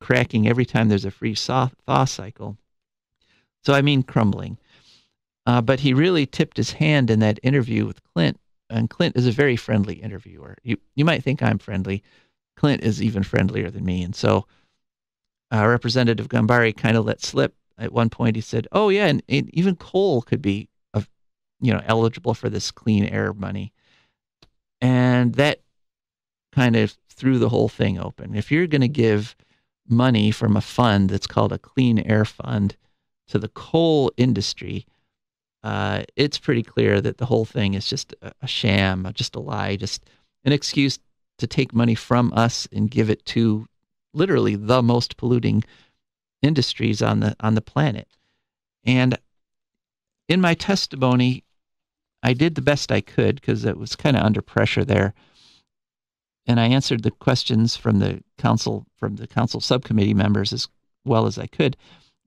cracking every time there's a freeze-thaw cycle. So I mean crumbling. But he really tipped his hand in that interview with Clint, and Clint is a very friendly interviewer. You might think I'm friendly. Clint is even friendlier than me. And so Representative Ganbari kind of let slip. At one point he said, oh yeah, and even coal could be eligible for this clean air money. And that kind of threw the whole thing open. If you're going to give money from a fund that's called a clean air fund to the coal industry, it's pretty clear that the whole thing is just a sham, just a lie, just an excuse to take money from us and give it to literally the most polluting industries on the planet. And in my testimony, I did the best I could because it was kind of under pressure there. And I answered the questions from the council subcommittee members as well as I could.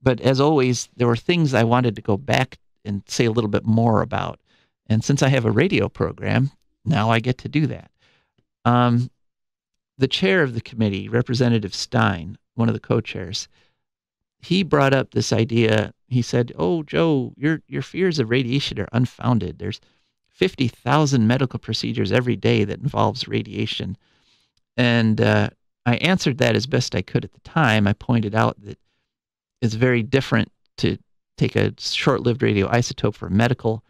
But as always, there were things I wanted to go back and say a little bit more about. And since I have a radio program, now I get to do that. The chair of the committee, Representative Stein, one of the co-chairs, he brought up this idea. He said, oh, Joe, your fears of radiation are unfounded. There's 50,000 medical procedures every day that involves radiation. And I answered that as best I could at the time. I pointed out that it's very different to take a short-lived radioisotope for a medical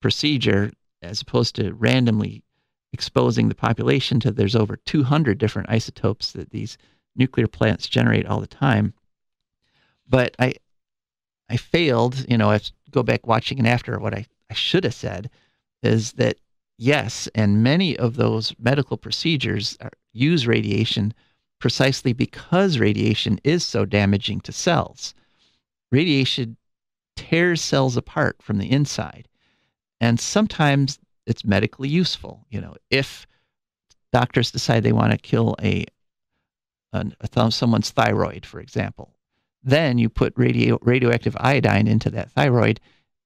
procedure as opposed to randomly exposing the population to there's over 200 different isotopes that these nuclear plants generate all the time. But I failed, I go back watching it after. What I should have said is that, yes, and many of those medical procedures use radiation precisely because radiation is so damaging to cells. Radiation tears cells apart from the inside. And sometimes it's medically useful. If doctors decide they want to kill someone's thyroid, for example, then you put radioactive iodine into that thyroid,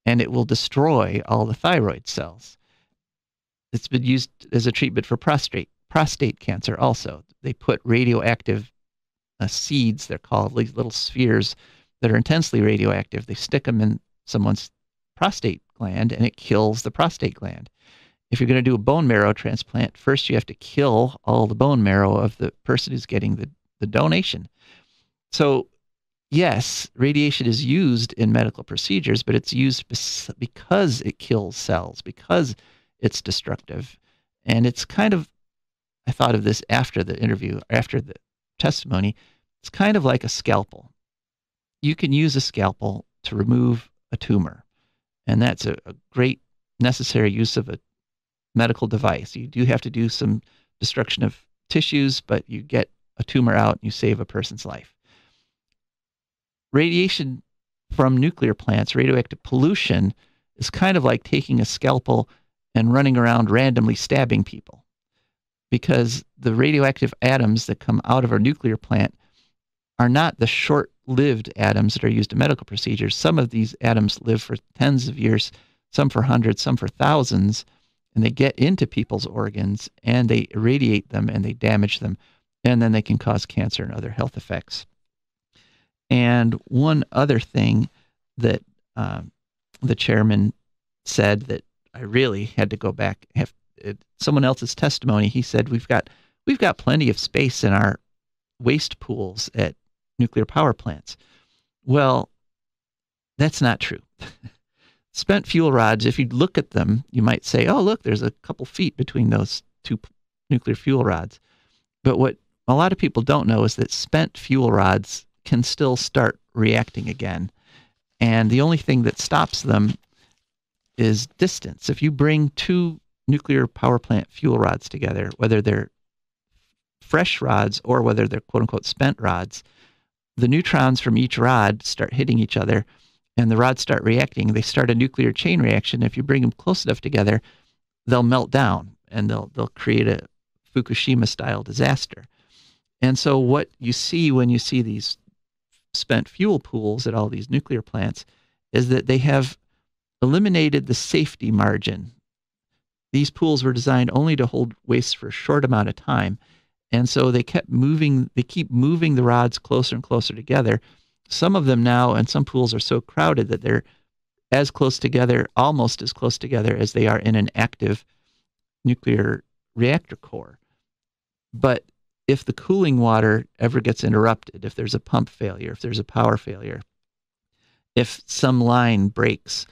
and it will destroy all the thyroid cells. It's been used as a treatment for prostate cancer also. They put radioactive seeds, they're called, these little spheres that are intensely radioactive. They stick them in someone's prostate gland, and it kills the prostate gland. If you're going to do a bone marrow transplant, first you have to kill all the bone marrow of the person who's getting the donation. So, yes, radiation is used in medical procedures, but it's used because it kills cells, because it's destructive. And it's kind of, I thought of this after the interview, after the testimony, it's kind of like a scalpel. You can use a scalpel to remove a tumor, and that's a great necessary use of a medical device. You do have to do some destruction of tissues, but you get a tumor out and you save a person's life. Radiation from nuclear plants, radioactive pollution, is kind of like taking a scalpel and running around randomly stabbing people, because the radioactive atoms that come out of our nuclear plant are not the short-lived atoms that are used in medical procedures. Some of these atoms live for tens of years, some for hundreds, some for thousands, and they get into people's organs, and they irradiate them, and they damage them, and then they can cause cancer and other health effects. And one other thing that the chairman said that I really had to go back, someone else's testimony. He said, we've got plenty of space in our waste pools at nuclear power plants. Well, that's not true. Spent fuel rods, if you look at them, you might say, oh, look, there's a couple feet between those two nuclear fuel rods. But what a lot of people don't know is that spent fuel rods can still start reacting again. And the only thing that stops them is distance. If you bring two nuclear power plant fuel rods together, whether they're fresh rods or whether they're quote unquote spent rods, the neutrons from each rod start hitting each other and the rods start reacting. They start a nuclear chain reaction. If you bring them close enough together, they'll melt down and they'll create a Fukushima style disaster. And so what you see when you see these spent fuel pools at all these nuclear plants is that they have eliminated the safety margin. These pools were designed only to hold waste for a short amount of time. And so they keep moving the rods closer and closer together. Some of them now, and some pools are so crowded that they're as close together, almost as close together as they are in an active nuclear reactor core. But if the cooling water ever gets interrupted, if there's a pump failure, if there's a power failure, if some line breaks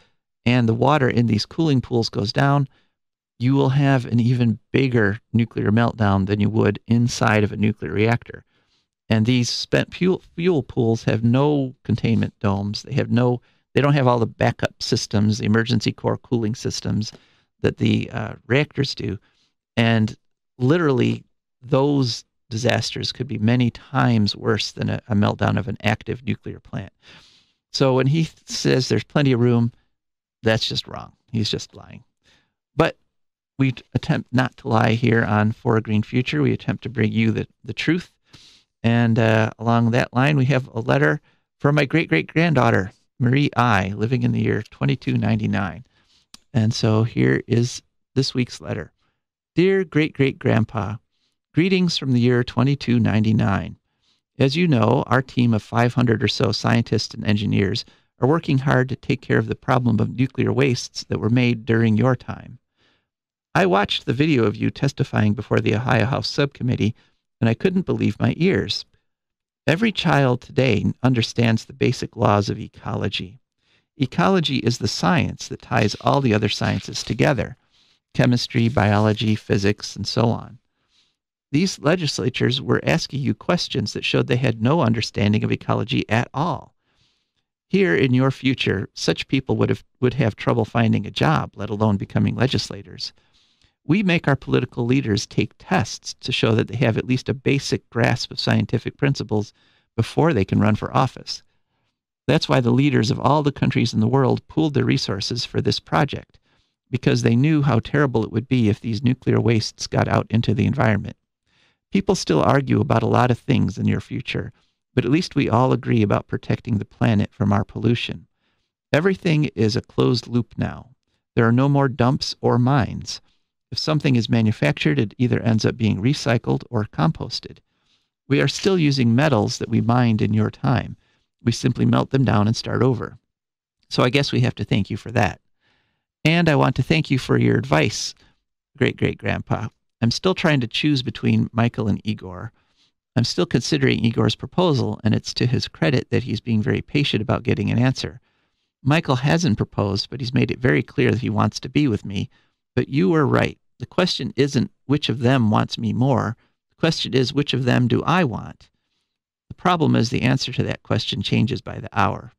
and the water in these cooling pools goes down, you will have an even bigger nuclear meltdown than you would inside of a nuclear reactor. And these spent fuel pools have no containment domes. They don't have all the backup systems, the emergency core cooling systems that the reactors do. And literally, those disasters could be many times worse than a meltdown of an active nuclear plant. So when he says there's plenty of room, that's just wrong. He's just lying. But we attempt not to lie here on For a Green Future. We attempt to bring you the truth. And along that line, we have a letter from my great-great-granddaughter, Marie I., living in the year 2299. And so here is this week's letter. Dear great-great-grandpa, greetings from the year 2299. As you know, our team of 500 or so scientists and engineers are working hard to take care of the problem of nuclear wastes that were made during your time. I watched the video of you testifying before the Ohio House Subcommittee, and I couldn't believe my ears. Every child today understands the basic laws of ecology. Ecology is the science that ties all the other sciences together: chemistry, biology, physics, and so on. These legislatures were asking you questions that showed they had no understanding of ecology at all. Here in your future, such people would have trouble finding a job, let alone becoming legislators. We make our political leaders take tests to show that they have at least a basic grasp of scientific principles before they can run for office. That's why the leaders of all the countries in the world pooled their resources for this project, because they knew how terrible it would be if these nuclear wastes got out into the environment. People still argue about a lot of things in your future, but at least we all agree about protecting the planet from our pollution. Everything is a closed loop now. There are no more dumps or mines. If something is manufactured, it either ends up being recycled or composted. We are still using metals that we mined in your time. We simply melt them down and start over. So I guess we have to thank you for that. And I want to thank you for your advice, great-great-grandpa. I'm still trying to choose between Michael and Igor. I'm still considering Igor's proposal, and it's to his credit that he's being very patient about getting an answer. Michael hasn't proposed, but he's made it very clear that he wants to be with me. But you were right. The question isn't which of them wants me more. The question is, which of them do I want? The problem is the answer to that question changes by the hour.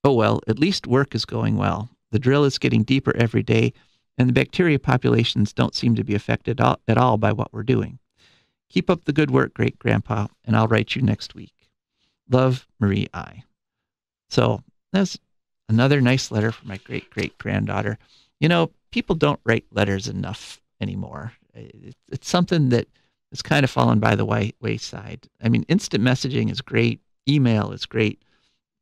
Oh well, at least work is going well. The drill is getting deeper every day, and the bacteria populations don't seem to be affected at all by what we're doing. Keep up the good work, great-grandpa, and I'll write you next week. Love, Marie I. So that's another nice letter from my great-great-granddaughter. You know, people don't write letters enough anymore. It's something that has kind of fallen by the wayside. I mean, instant messaging is great. Email is great.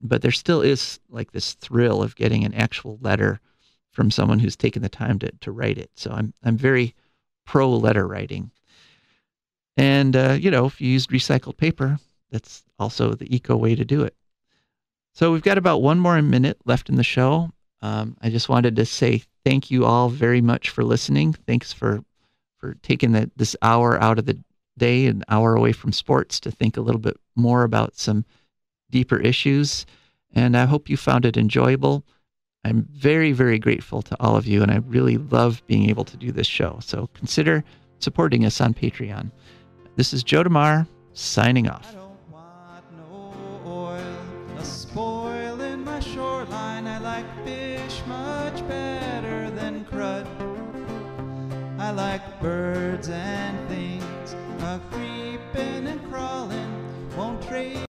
But there still is like this thrill of getting an actual letter from someone who's taken the time to write it. So I'm very pro letter writing. And, if you used recycled paper, that's also the eco way to do it. So we've got about one more minute left in the show. I just wanted to say thank you all very much for listening. Thanks for taking this hour out of the day, an hour away from sports, to think a little bit more about some deeper issues. And I hope you found it enjoyable. I'm very, very grateful to all of you, and I really love being able to do this show. So consider supporting us on Patreon. This is Joe DeMar, signing off. I don't want no oil, a spoil in my shoreline. I like fish much better than crud. I like birds and things, a creeping and crawling, won't trade